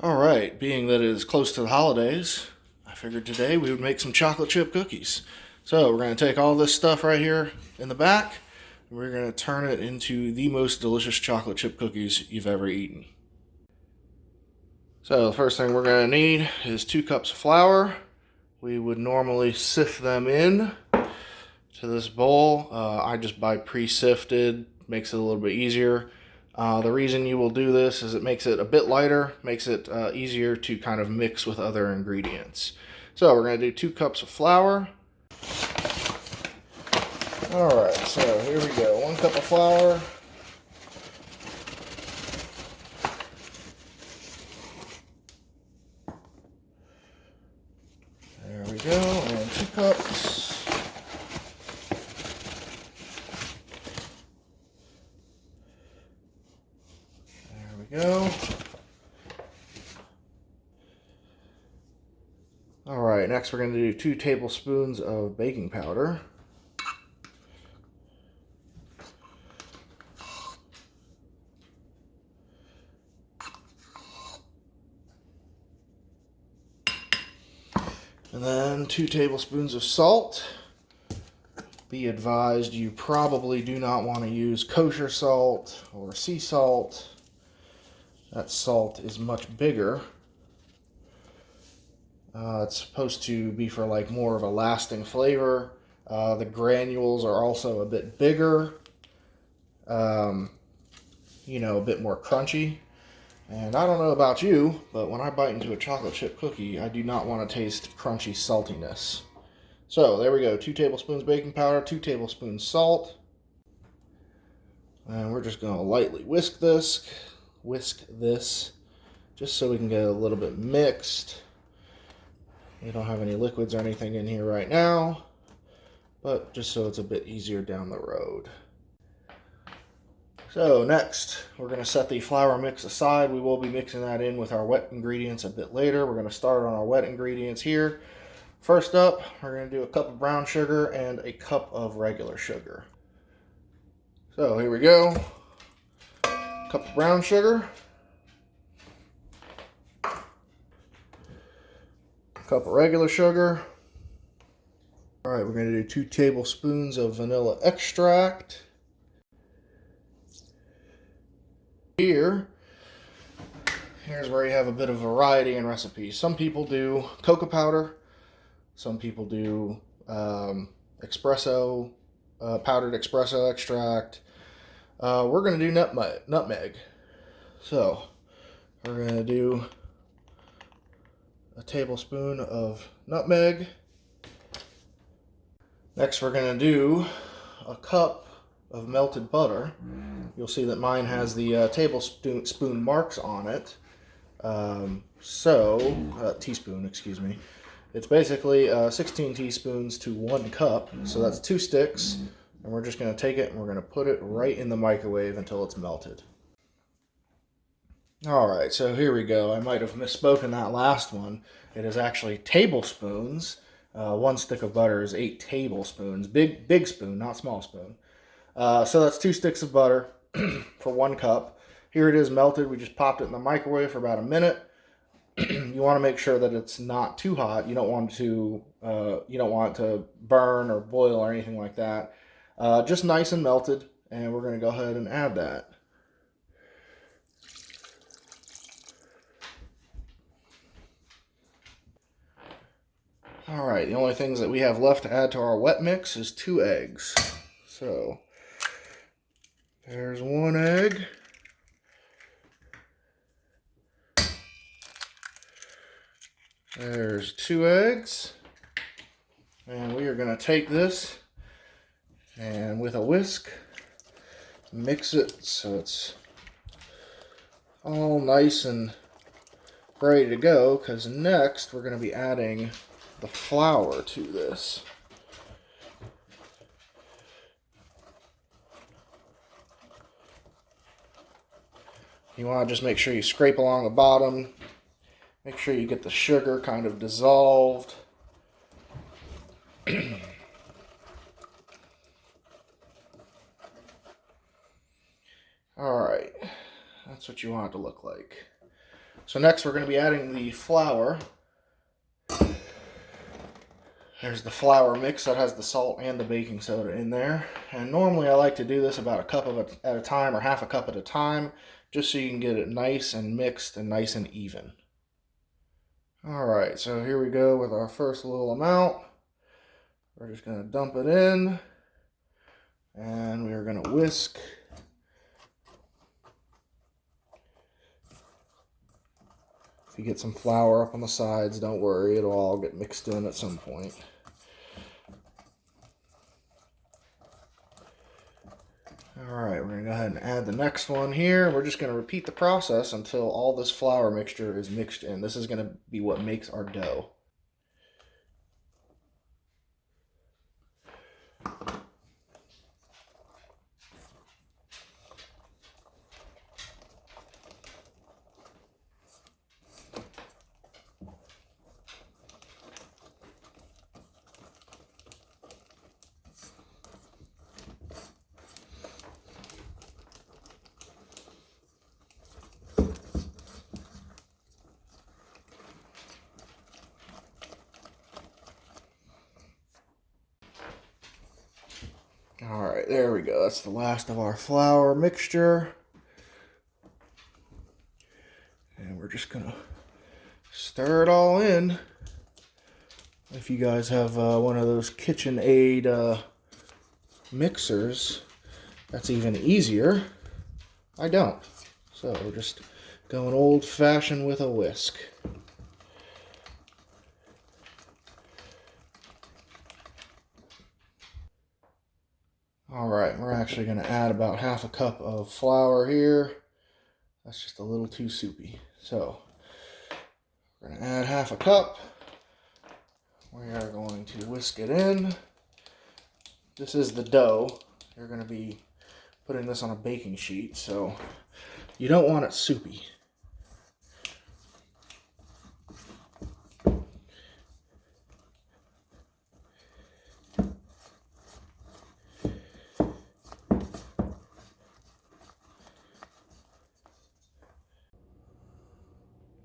All right, being that it is close to the holidays, I figured today we would make some chocolate chip cookies. So we're going to take all this stuff right here in the back, and we're going to turn it into the most delicious chocolate chip cookies you've ever eaten. So the first thing we're going to need is 2 cups of flour. We would normally sift them in to this bowl. I just buy pre-sifted, makes it a little bit easier. The reason you will do this is it makes it a bit lighter, makes it easier to kind of mix with other ingredients. So we're going to do 2 cups of flour. Alright, so here we go. 1 cup of flour. There we go, and 2 cups. There we go. Alright, next we're going to do 2 tablespoons of baking powder. And then 2 tablespoons of salt. Be advised, you probably do not want to use kosher salt or sea salt. That salt is much bigger. It's supposed to be for like more of a lasting flavor. The granules are also a bit bigger. A bit more crunchy. And I don't know about you, but when I bite into a chocolate chip cookie, I do not want to taste crunchy saltiness. So there we go, 2 tablespoons baking powder, 2 tablespoons salt. And we're just going to lightly whisk this, just so we can get a little bit mixed. We don't have any liquids or anything in here right now, but just so it's a bit easier down the road. So next, we're going to set the flour mix aside. We will be mixing that in with our wet ingredients a bit later. We're going to start on our wet ingredients here. First up, we're going to do a cup of brown sugar and a cup of regular sugar. So here we go. Cup of brown sugar. Cup of regular sugar. All right, we're going to do 2 tablespoons of vanilla extract. Here's where you have a bit of variety in recipes. Some people do cocoa powder. Some people do espresso, powdered espresso extract. We're going to do nutmeg. So we're going to do a tablespoon of nutmeg. Next, we're going to do a cup of melted butter. You'll see that mine has the tablespoon marks on it. Teaspoon, excuse me. It's basically 16 teaspoons to 1 cup. So that's 2 sticks. And we're just going to take it and we're going to put it right in the microwave until it's melted. Alright, so here we go. I might have misspoken that last one. It is actually tablespoons. 1 stick of butter is 8 tablespoons. Big spoon, not small spoon. So that's 2 sticks of butter for 1 cup. Here it is melted. We just popped it in the microwave for about a minute. You want to make sure that it's not too hot. You don't want it to burn or boil or anything like that. Just nice and melted, and we're going to go ahead and add that. All right, the only things that we have left to add to our wet mix is 2 eggs. So there's 1 egg. There's 2 eggs. And we are going to take this and with a whisk, mix it so it's all nice and ready to go, because next we're going to be adding the flour to this. You want to just make sure you scrape along the bottom. Make sure you get the sugar kind of dissolved. Alright, that's what you want it to look like. So next we're going to be adding the flour. There's the flour mix that has the salt and the baking soda in there. And normally I like to do this about a cup of it at a time or half a cup at a time, just so you can get it nice and mixed and nice and even. All right, so here we go with our first little amount. We're just going to dump it in, and we are going to whisk. If you get some flour up on the sides, don't worry, it'll all get mixed in at some point. Alright, we're going to go ahead and add the next one here. We're just going to repeat the process until all this flour mixture is mixed in. This is going to be what makes our dough. Alright, there we go. That's the last of our flour mixture. And we're just going to stir it all in. If you guys have one of those KitchenAid mixers, that's even easier. I don't. So we're just going old-fashioned with a whisk. Alright, we're actually going to add about half a cup of flour here. That's just a little too soupy. So, we're going to add half a cup. We are going to whisk it in. This is the dough. You're going to be putting this on a baking sheet, so you don't want it soupy.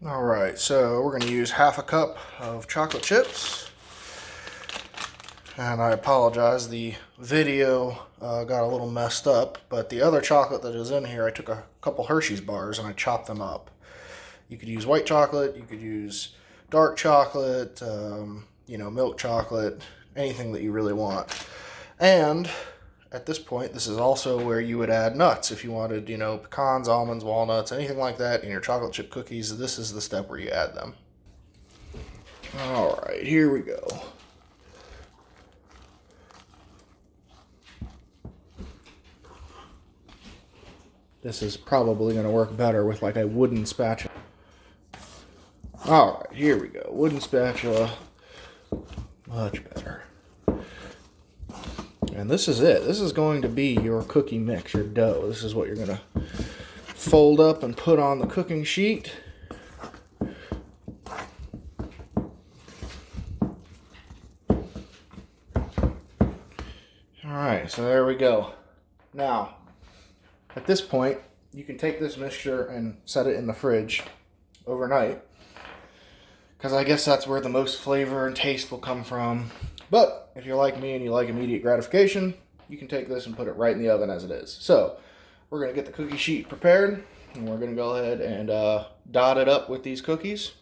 Alright, so we're going to use half a cup of chocolate chips. And I apologize, the video got a little messed up, but the other chocolate that is in here, I took a couple Hershey's bars and I chopped them up. You could use white chocolate, you could use dark chocolate, milk chocolate, anything that you really want. And at this point, this is also where you would add nuts. If you wanted, pecans, almonds, walnuts, anything like that in your chocolate chip cookies, this is the step where you add them. All right, here we go. This is probably going to work better with like a wooden spatula. All right, here we go. Wooden spatula. Much better. And this is it. This is going to be your cookie mix, your dough. This is what you're going to fold up and put on the cooking sheet. Alright, so there we go. Now, at this point, you can take this mixture and set it in the fridge overnight, because I guess that's where the most flavor and taste will come from. But if you're like me and you like immediate gratification, you can take this and put it right in the oven as it is. So we're going to get the cookie sheet prepared, and we're going to go ahead and dot it up with these cookies.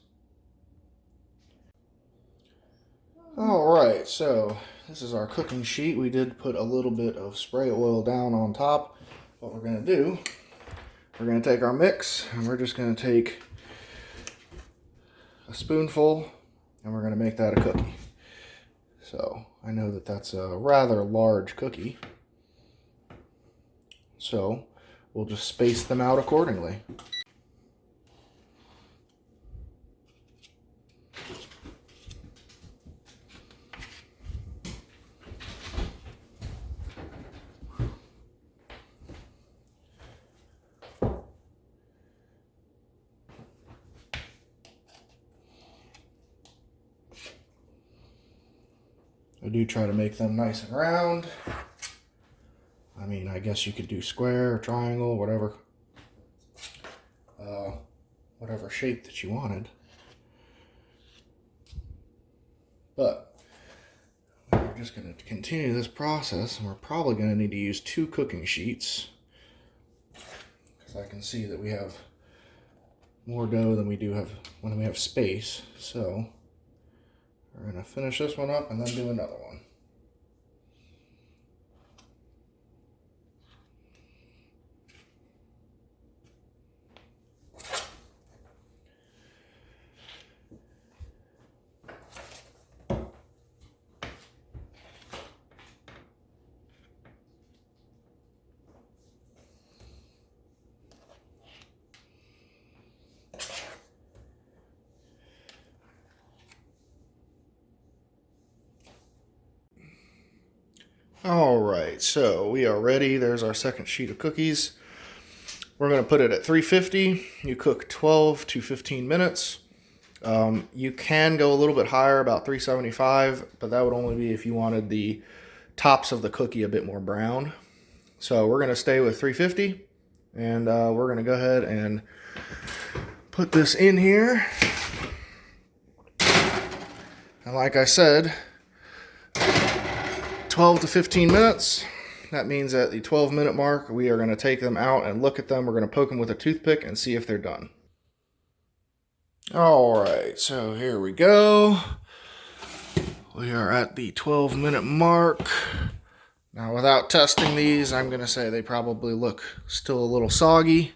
Alright, so this is our cooking sheet. We did put a little bit of spray oil down on top. What we're going to do, we're going to take our mix, and we're just going to take a spoonful, and we're going to make that a cookie. So I know that that's a rather large cookie, so we'll just space them out accordingly. I do try to make them nice and round. I mean, I guess you could do square or triangle, whatever whatever shape that you wanted. But we're just going to continue this process, and we're probably going to need to use 2 cooking sheets, because I can see that we have more dough than we do have when we have space. So we're going to finish this one up and then do another one. All right, so we are ready. There's our second sheet of cookies. We're going to put it at 350. You cook 12 to 15 minutes. You can go a little bit higher, about 375, but that would only be if you wanted the tops of the cookie a bit more brown. So we're going to stay with 350, and we're going to go ahead and put this in here. And like I said, 12 to 15 minutes. That means at the 12-minute mark, we are going to take them out and look at them. We're going to poke them with a toothpick and see if they're done. All right, so here we go. We are at the 12-minute mark. Now, without testing these, I'm going to say they probably look still a little soggy.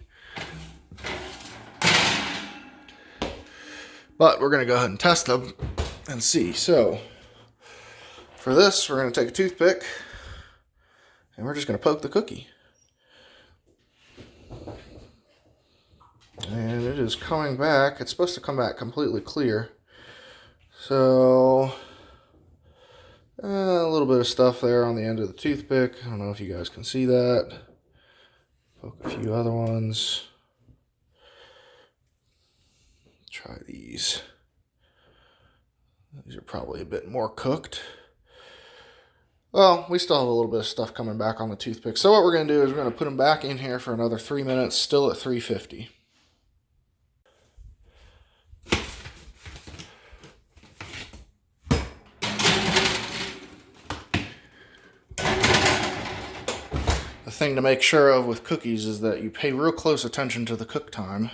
But we're going to go ahead and test them and see. So for this, we're going to take a toothpick and we're just going to poke the cookie. And it is coming back. It's supposed to come back completely clear. So a little bit of stuff there on the end of the toothpick. I don't know if you guys can see that. Poke a few other ones. Try these. These are probably a bit more cooked. Well, we still have a little bit of stuff coming back on the toothpick. So what we're going to do is we're going to put them back in here for another 3 minutes, still at 350. The thing to make sure of with cookies is that you pay real close attention to the cook time,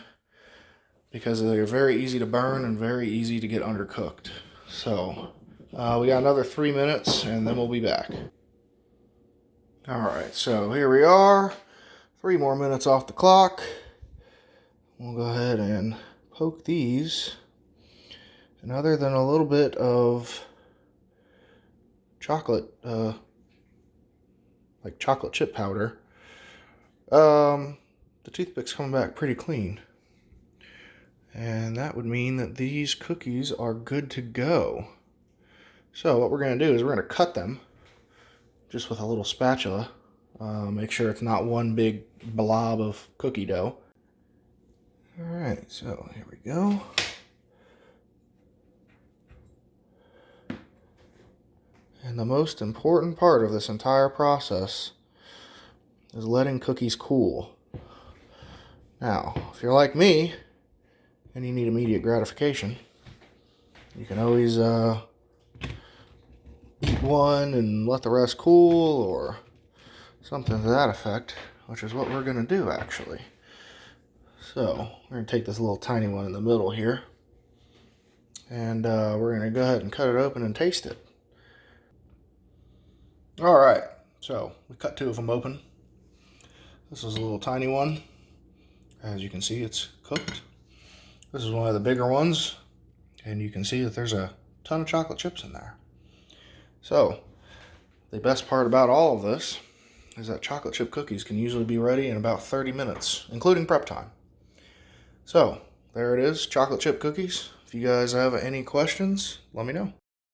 because they're very easy to burn and very easy to get undercooked. So we got another 3 minutes and then we'll be back. All right, so here we are. 3 more minutes off the clock. We'll go ahead and poke these. And other than a little bit of chocolate, like chocolate chip powder, the toothpick's coming back pretty clean. And that would mean that these cookies are good to go. So what we're going to do is we're going to cut them just with a little spatula. Make sure it's not one big blob of cookie dough. Alright, so here we go. And the most important part of this entire process is letting cookies cool. Now, if you're like me and you need immediate gratification, you can always eat one and let the rest cool, or something to that effect, which is what we're going to do actually. So we're going to take this little tiny one in the middle here, and we're going to go ahead and cut it open and taste it. Alright, so we cut 2 of them open. This is a little tiny one. As you can see, it's cooked. This is one of the bigger ones, and you can see that there's a ton of chocolate chips in there. So the best part about all of this is that chocolate chip cookies can usually be ready in about 30 minutes, including prep time. So there it is, chocolate chip cookies. If you guys have any questions, let me know.